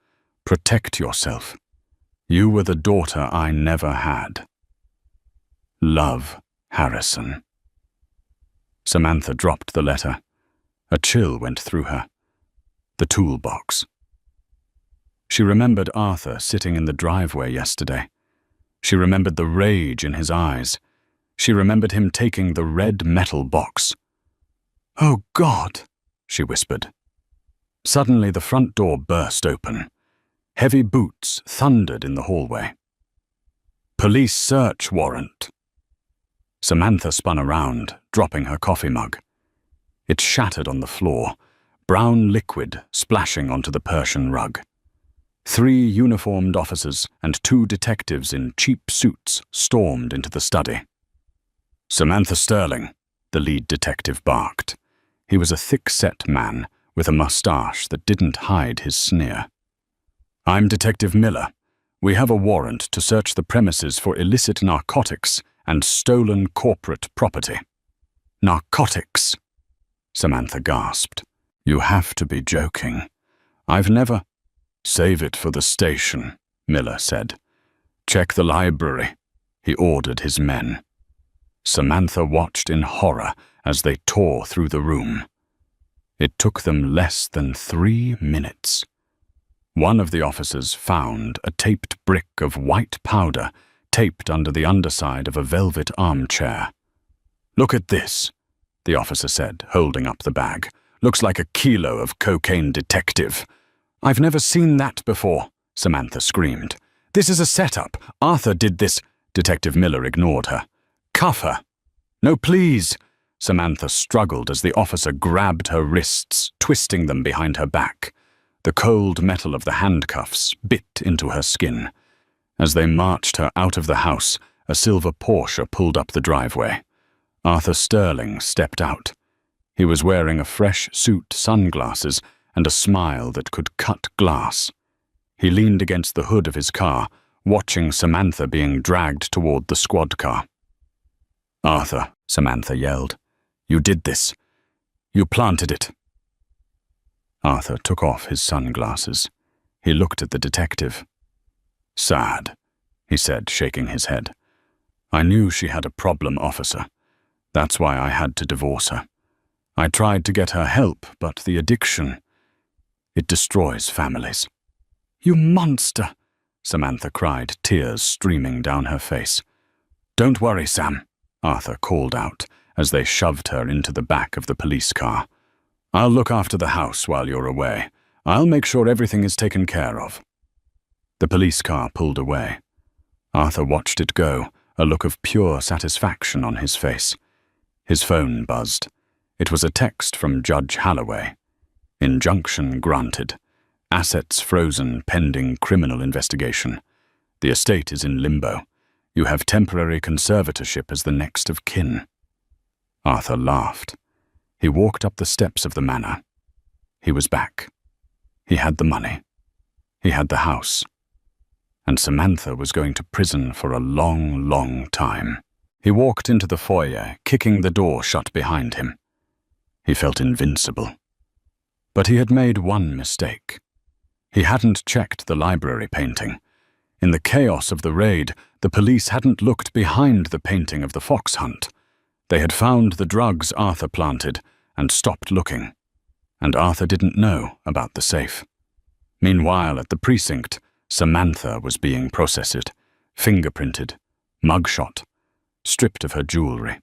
Protect yourself. You were the daughter I never had. Love, Harrison." Samantha dropped the letter. A chill went through her. The toolbox. She remembered Arthur sitting in the driveway yesterday. She remembered the rage in his eyes. She remembered him taking the red metal box. "Oh, God," she whispered. Suddenly the front door burst open. Heavy boots thundered in the hallway. "Police search warrant." Samantha spun around, dropping her coffee mug. It shattered on the floor, brown liquid splashing onto the Persian rug. 3 uniformed officers and 2 detectives in cheap suits stormed into the study. "Samantha Sterling," the lead detective barked. He was a thick-set man with a mustache that didn't hide his sneer. I'm Detective Miller. We have a warrant to search the premises for illicit narcotics and stolen corporate property." "Narcotics?" Samantha gasped. "You have to be joking. I've never—" "Save it for the station," Miller said. "Check the library," he ordered his men. Samantha watched in horror as they tore through the room. It took them less than 3 minutes. One of the officers found a taped brick of white powder taped under the underside of a velvet armchair. "Look at this," the officer said, holding up the bag. "Looks like a kilo of cocaine, detective." "I've never seen that before," Samantha screamed. "This is a setup. Arthur did this." Detective Miller ignored her. "Cuff her." "No, please." Samantha struggled as the officer grabbed her wrists, twisting them behind her back. The cold metal of the handcuffs bit into her skin. As they marched her out of the house, a silver Porsche pulled up the driveway. Arthur Sterling stepped out. He was wearing a fresh suit, sunglasses, and a smile that could cut glass. He leaned against the hood of his car, watching Samantha being dragged toward the squad car. "Arthur," Samantha yelled, "you did this. You planted it." Arthur took off his sunglasses. He looked at the detective. "Sad," he said, shaking his head. "I knew she had a problem, officer. That's why I had to divorce her. I tried to get her help, but the addiction, it destroys families." "You monster!" Samantha cried, tears streaming down her face. "Don't worry, Sam," Arthur called out as they shoved her into the back of the police car. "I'll look after the house while you're away. I'll make sure everything is taken care of." The police car pulled away. Arthur watched it go, a look of pure satisfaction on his face. His phone buzzed. It was a text from Judge Halloway. "Injunction granted. Assets frozen pending criminal investigation. The estate is in limbo. You have temporary conservatorship as the next of kin." Arthur laughed. He walked up the steps of the manor. He was back. He had the money. He had the house. And Samantha was going to prison for a long, long time. He walked into the foyer, kicking the door shut behind him. He felt invincible. But he had made one mistake. He hadn't checked the library painting. In the chaos of the raid, the police hadn't looked behind the painting of the fox hunt. They had found the drugs Arthur planted and stopped looking. And Arthur didn't know about the safe. Meanwhile, at the precinct, Samantha was being processed, fingerprinted, mugshot, stripped of her jewelry.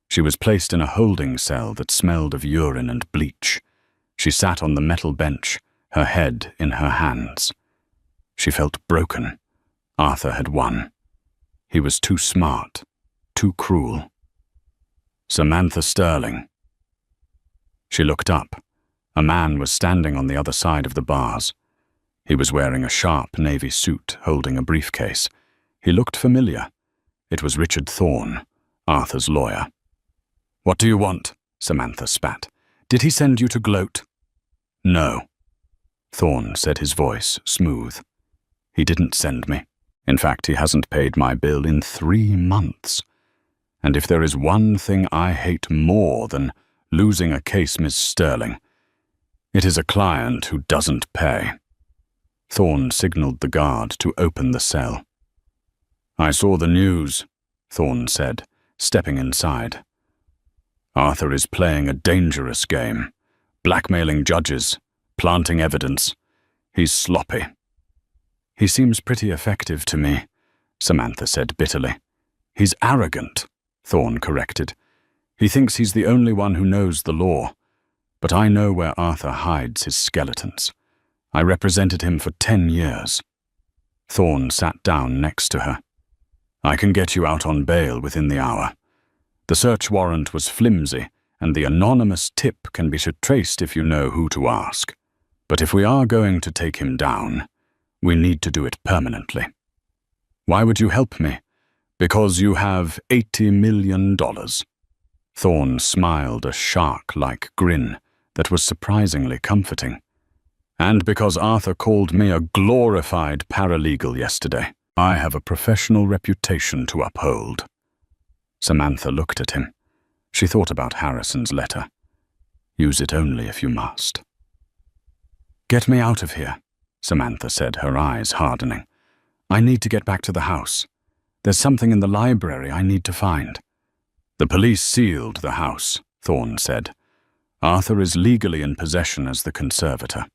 She was placed in a holding cell that smelled of urine and bleach. She sat on the metal bench, her head in her hands. She felt broken. Arthur had won. He was too smart, too cruel. "Samantha Sterling." She looked up. A man was standing on the other side of the bars. He was wearing a sharp navy suit, holding a briefcase. He looked familiar. It was Richard Thorne, Arthur's lawyer. "What do you want?" Samantha spat. "Did he send you to gloat?" "No," Thorne said, his voice smooth. "He didn't send me. In fact, he hasn't paid my bill in 3 months. And if there is one thing I hate more than losing a case, Miss Sterling, it is a client who doesn't pay." Thorne signaled the guard to open the cell. "I saw the news," Thorne said, stepping inside. "Arthur is playing a dangerous game, blackmailing judges, planting evidence. He's sloppy." "He seems pretty effective to me," Samantha said bitterly. "He's arrogant," Thorne corrected. "He thinks he's the only one who knows the law. But I know where Arthur hides his skeletons. I represented him for 10 years. Thorne sat down next to her. "I can get you out on bail within the hour. The search warrant was flimsy, and the anonymous tip can be traced if you know who to ask. But if we are going to take him down, we need to do it permanently." "Why would you help me?" "Because you have $80 million. Thorne smiled a shark-like grin that was surprisingly comforting. And because Arthur called me a glorified paralegal yesterday, I have a professional reputation to uphold. Samantha looked at him. She thought about Harrison's letter. Use it only if you must. Get me out of here, Samantha said, her eyes hardening. I need to get back to the house. There's something in the library I need to find. The police sealed the house, Thorne said. Arthur is legally in possession as the conservator.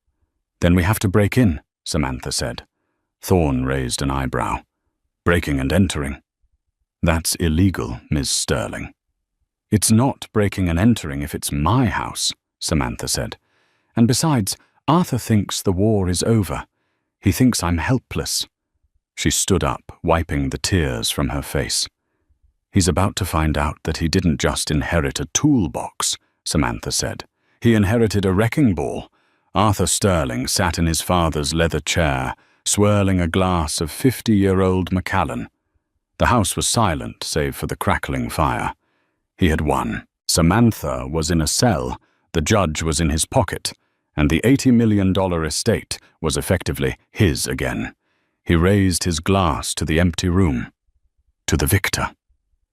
Then we have to break in, Samantha said. Thorne raised an eyebrow. Breaking and entering. That's illegal, Ms. Sterling. It's not breaking and entering if it's my house, Samantha said. And besides, Arthur thinks the war is over. He thinks I'm helpless. She stood up, wiping the tears from her face. He's about to find out that he didn't just inherit a toolbox, Samantha said. He inherited a wrecking ball. Arthur Sterling sat in his father's leather chair, swirling a glass of 50-year-old Macallan. The house was silent, save for the crackling fire. He had won. Samantha was in a cell, the judge was in his pocket, and the $80 million estate was effectively his again. He raised his glass to the empty room. To the victor,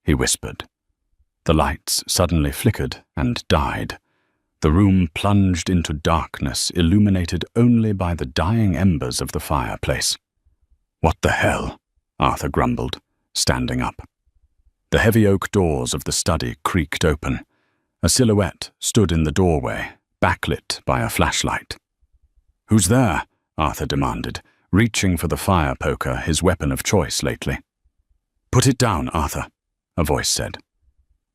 he whispered. The lights suddenly flickered and died. The room plunged into darkness, illuminated only by the dying embers of the fireplace. What the hell? Arthur grumbled, standing up. The heavy oak doors of the study creaked open. A silhouette stood in the doorway, backlit by a flashlight. Who's there? Arthur demanded, reaching for the fire poker, his weapon of choice lately. Put it down, Arthur, a voice said.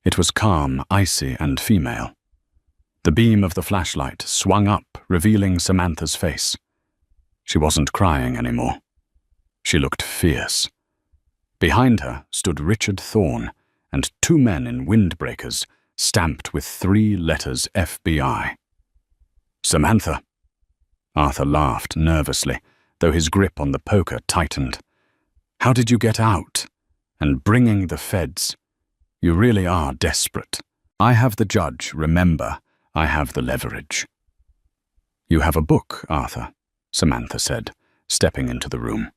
It was calm, icy, and female. The beam of the flashlight swung up, revealing Samantha's face. She wasn't crying anymore. She looked fierce. Behind her stood Richard Thorne and two men in windbreakers, stamped with 3 letters FBI. Samantha. Arthur laughed nervously, though his grip on the poker tightened. How did you get out? And bringing the feds. You really are desperate. I have the judge, remember. I have the leverage. You have a book, Arthur, Samantha said, stepping into the room.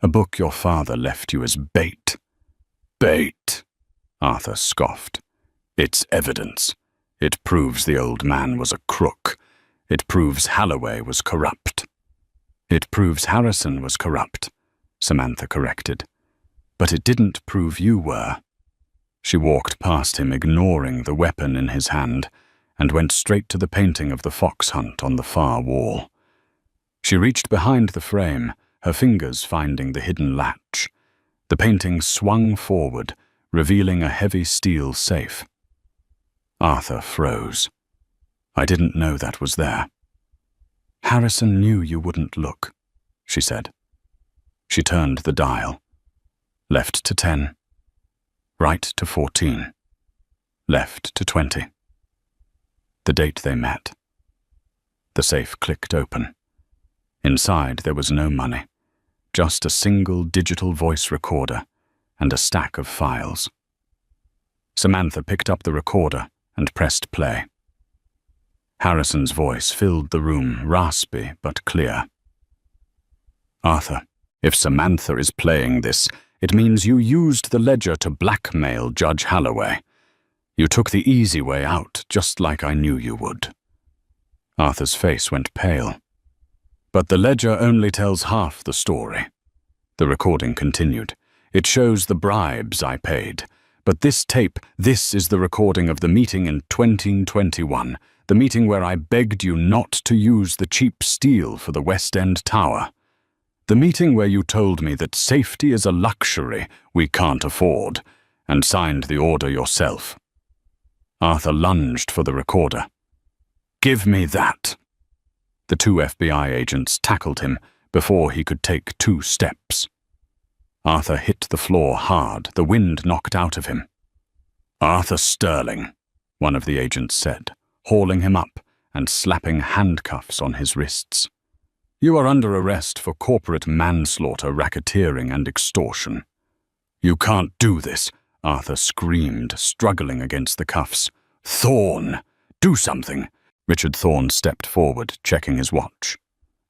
A book your father left you as bait. Bait, Arthur scoffed. It's evidence. It proves the old man was a crook. It proves Holloway was corrupt. It proves Harrison was corrupt, Samantha corrected. But it didn't prove you were. She walked past him, ignoring the weapon in his hand, and went straight to the painting of the fox hunt on the far wall. She reached behind the frame, her fingers finding the hidden latch. The painting swung forward, revealing a heavy steel safe. Arthur froze. I didn't know that was there. Harrison knew you wouldn't look, she said. She turned the dial. Left to 10. Right to 14. Left to 20. The date they met. The safe clicked open. Inside there was no money. Just a single digital voice recorder and a stack of files. Samantha picked up the recorder and pressed play. Harrison's voice filled the room, raspy but clear. Arthur, if Samantha is playing this, it means you used the ledger to blackmail Judge Holloway. You took the easy way out, just like I knew you would. Arthur's face went pale. But the ledger only tells half the story. The recording continued. It shows the bribes I paid. But this tape, this is the recording of the meeting in 2021, the meeting where I begged you not to use the cheap steel for the West End Tower. The meeting where you told me that safety is a luxury we can't afford, and signed the order yourself. Arthur lunged for the recorder. Give me that. The 2 FBI agents tackled him before he could take 2 steps. Arthur hit the floor hard, the wind knocked out of him. Arthur Sterling, one of the agents said, hauling him up and slapping handcuffs on his wrists. You are under arrest for corporate manslaughter, racketeering, and extortion. You can't do this, Arthur screamed, struggling against the cuffs. Thorne, do something. Richard Thorne stepped forward, checking his watch.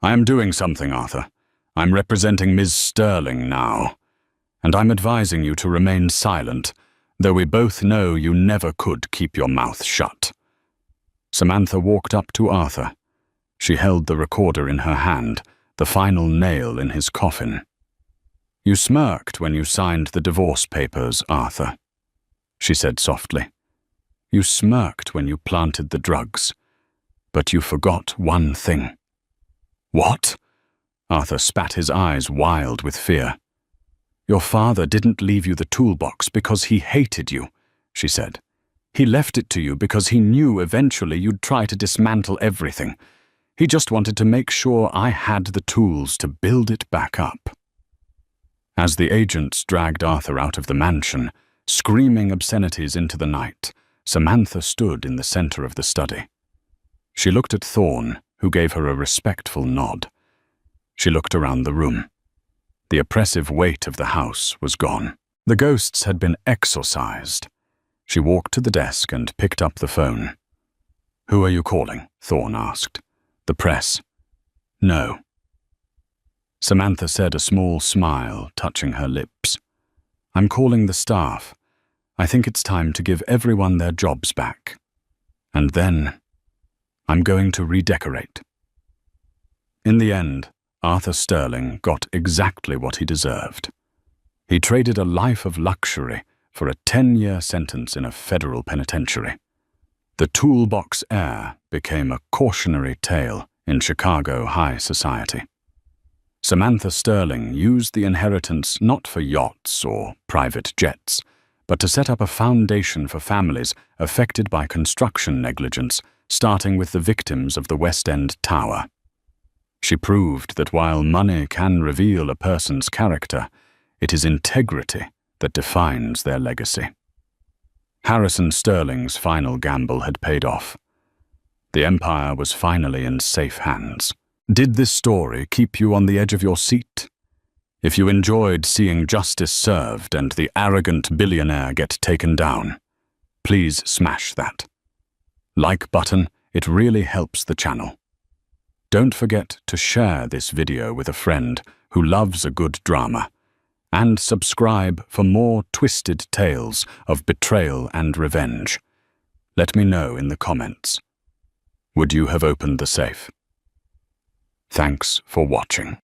I am doing something, Arthur. I'm representing Ms. Sterling now, and I'm advising you to remain silent, though we both know you never could keep your mouth shut. Samantha walked up to Arthur. She held the recorder in her hand, the final nail in his coffin. You smirked when you signed the divorce papers, Arthur, she said softly. You smirked when you planted the drugs, but you forgot one thing. What? Arthur spat, his eyes wild with fear. Your father didn't leave you the toolbox because he hated you, she said. He left it to you because he knew eventually you'd try to dismantle everything. He just wanted to make sure I had the tools to build it back up. As the agents dragged Arthur out of the mansion, screaming obscenities into the night, Samantha stood in the center of the study. She looked at Thorne, who gave her a respectful nod. She looked around the room. The oppressive weight of the house was gone. The ghosts had been exorcised. She walked to the desk and picked up the phone. Who are you calling? Thorne asked. The press. No. Samantha said, a small smile touching her lips. I'm calling the staff. I think it's time to give everyone their jobs back. And then I'm going to redecorate. In the end, Arthur Sterling got exactly what he deserved. He traded a life of luxury for a 10-year sentence in a federal penitentiary. The toolbox heir became a cautionary tale in Chicago high society. Samantha Sterling used the inheritance not for yachts or private jets, but to set up a foundation for families affected by construction negligence, starting with the victims of the West End Tower. She proved that while money can reveal a person's character, it is integrity that defines their legacy. Harrison Sterling's final gamble had paid off. The empire was finally in safe hands. Did this story keep you on the edge of your seat? If you enjoyed seeing justice served and the arrogant billionaire get taken down, please smash that like button. It really helps the channel. Don't forget to share this video with a friend who loves a good drama, and subscribe for more twisted tales of betrayal and revenge. Let me know in the comments. Would you have opened the safe? Thanks for watching.